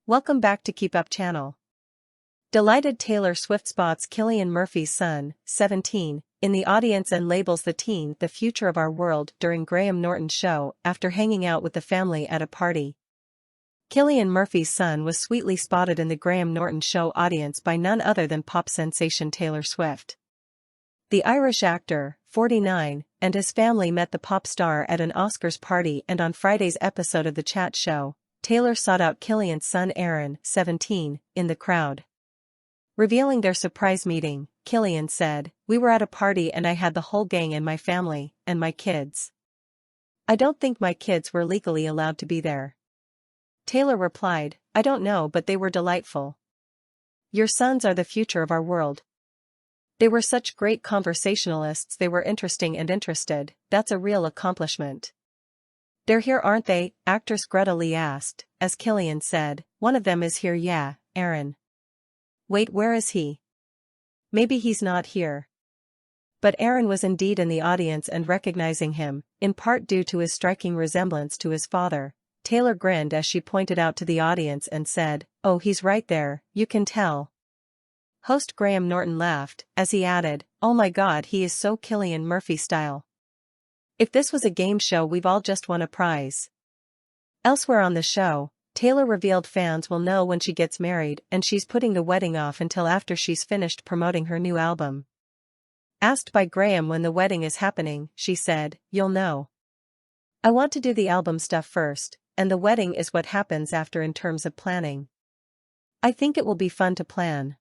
Welcome back to Keep Up channel. Delighted Taylor Swift spots Cillian Murphy's son, 17, in the audience and labels the teen the future of our world during Graham Norton Show after hanging out with the family at a party. Cillian Murphy's son was sweetly spotted in the Graham Norton Show audience by none other than pop sensation Taylor Swift. The Irish actor, 49, and his family met the pop star at an Oscars party, and on Friday's episode of The Chat Show, Taylor sought out Cillian's son Aaron, 17, in the crowd. Revealing their surprise meeting, Cillian said, "We were at a party and I had the whole gang and my family, and my kids. I don't think my kids were legally allowed to be there." Taylor replied, "I don't know, but they were delightful. Your sons are the future of our world. They were such great conversationalists, they were interesting and interested, that's a real accomplishment." "They're here, aren't they?" actress Greta Lee asked, as Cillian said, "One of them is here, yeah, Aaron." "Wait, where is he? Maybe he's not here." But Aaron was indeed in the audience, and recognizing him, in part due to his striking resemblance to his father, Taylor grinned as she pointed out to the audience and said, "Oh, he's right there, you can tell." Host Graham Norton laughed, as he added, "Oh my God, he is so Cillian Murphy style. If this was a game show, we've all just won a prize." Elsewhere on the show, Taylor revealed fans will know when she gets married, and she's putting the wedding off until after she's finished promoting her new album. Asked by Graham when the wedding is happening, she said, "You'll know. I want to do the album stuff first, and the wedding is what happens after in terms of planning. I think it will be fun to plan."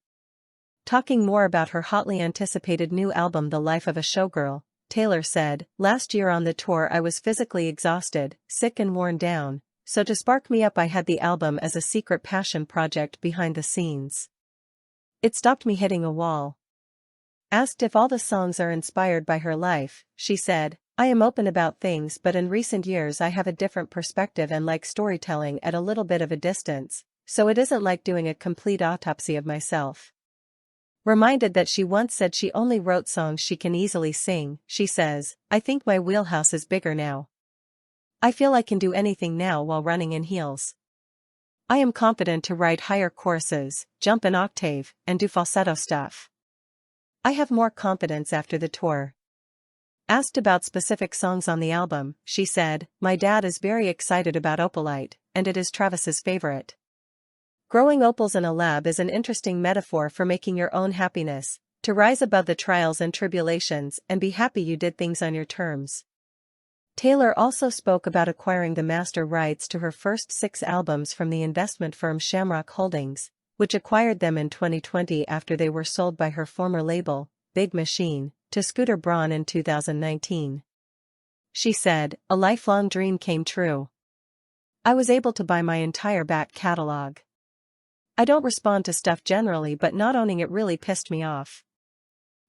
Talking more about her hotly anticipated new album The Life of a Showgirl, Taylor said, "Last year on the tour I was physically exhausted, sick and worn down, so to spark me up I had the album as a secret passion project behind the scenes. It stopped me hitting a wall." Asked if all the songs are inspired by her life, she said, "I am open about things, but in recent years I have a different perspective and like storytelling at a little bit of a distance, so it isn't like doing a complete autopsy of myself." Reminded that she once said she only wrote songs she can easily sing, she says, "I think my wheelhouse is bigger now. I feel I can do anything now while running in heels. I am confident to write higher choruses, jump an octave, and do falsetto stuff. I have more confidence after the tour." Asked about specific songs on the album, she said, "My dad is very excited about Opalite, and it is Travis's favorite. Growing opals in a lab is an interesting metaphor for making your own happiness, to rise above the trials and tribulations and be happy you did things on your terms." Taylor also spoke about acquiring the master rights to her first 6 albums from the investment firm Shamrock Holdings, which acquired them in 2020 after they were sold by her former label, Big Machine, to Scooter Braun in 2019. She said, "A lifelong dream came true. I was able to buy my entire back catalog. I don't respond to stuff generally, but not owning it really pissed me off.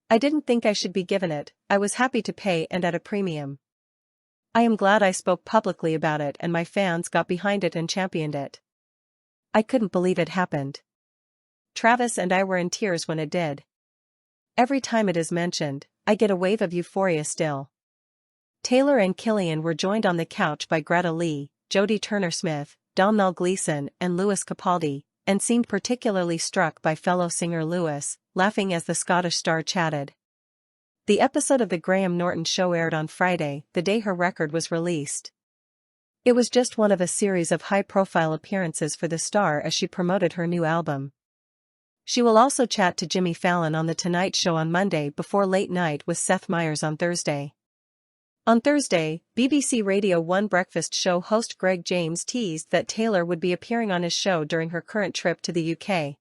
I didn't think I should be given it, I was happy to pay and at a premium. I am glad I spoke publicly about it and my fans got behind it and championed it. I couldn't believe it happened. Travis and I were in tears when it did. Every time it is mentioned, I get a wave of euphoria still." Taylor and Cillian were joined on the couch by Greta Lee, Jodie Turner-Smith, Domhnall Gleeson, and Lewis Capaldi, and seemed particularly struck by fellow singer Lewis, laughing as the Scottish star chatted. The episode of The Graham Norton Show aired on Friday, the day her record was released. It was just one of a series of high-profile appearances for the star as she promoted her new album. She will also chat to Jimmy Fallon on The Tonight Show on Monday before Late Night with Seth Meyers on Thursday. On Thursday, BBC Radio 1 breakfast show host Greg James teased that Taylor would be appearing on his show during her current trip to the UK.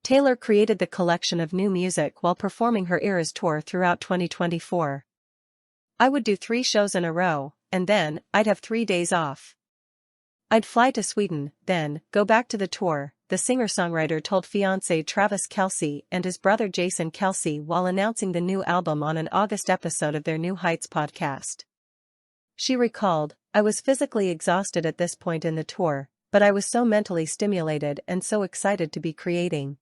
Taylor created the collection of new music while performing her Eras tour throughout 2024. "I would do 3 shows in a row, and then, I'd have 3 days off. I'd fly to Sweden, then, go back to the tour," the singer-songwriter told fiancé Travis Kelce and his brother Jason Kelce while announcing the new album on an August episode of their New Heights podcast. She recalled, "I was physically exhausted at this point in the tour, but I was so mentally stimulated and so excited to be creating."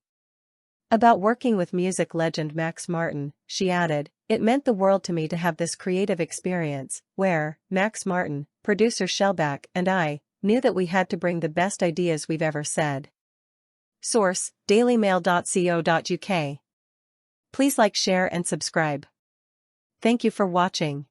About working with music legend Max Martin, she added, "It meant the world to me to have this creative experience, where Max Martin, producer Shellback, and I, knew that we had to bring the best ideas we've ever said. Source: dailymail.co.uk. Please like, share and subscribe. Thank you for watching.